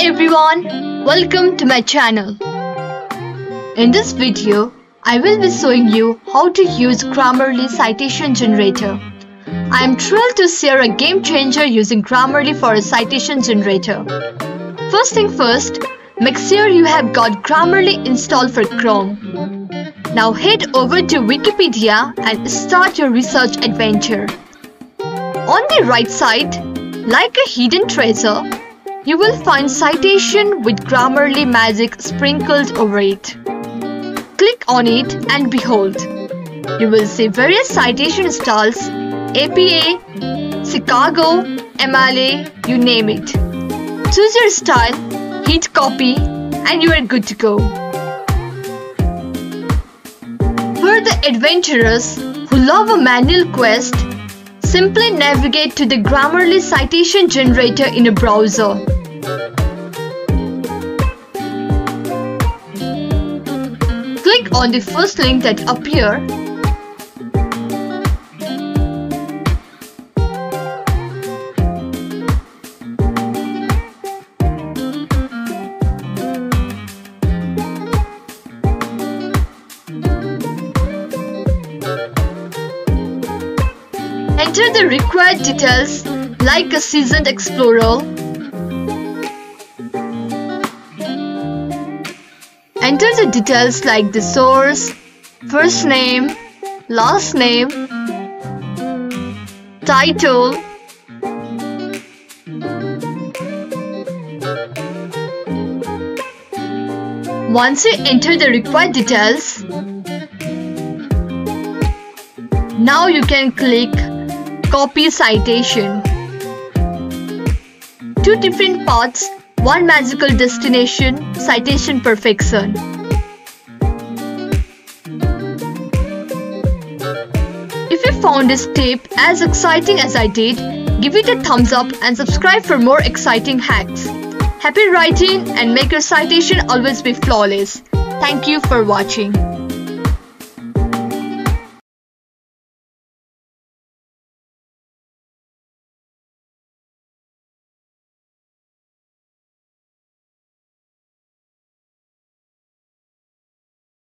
everyone, welcome to my channel. In this video, I will be showing you how to use Grammarly Citation Generator. I am thrilled to share a game changer using Grammarly for a citation generator. First thing first, make sure you have got Grammarly installed for Chrome. Now head over to Wikipedia and start your research adventure. On the right side, like a hidden treasure, you will find citation with Grammarly magic sprinkled over it. Click on it and behold, you will see various citation styles: APA, Chicago, MLA, you name it. Choose your style, hit copy, and you are good to go. For the adventurers who love a manual quest, simply navigate to the Grammarly Citation Generator in a browser. Click on the first link that appears. Enter the required details like a seasoned explorer. Enter the details like the source, first name, last name, title, once you enter the required details, now you can click Copy Citation. Two different paths, one magical destination, citation perfection. If you found this tip as exciting as I did, give it a thumbs up and subscribe for more exciting hacks. Happy writing and make your citation always be flawless. Thank you for watching.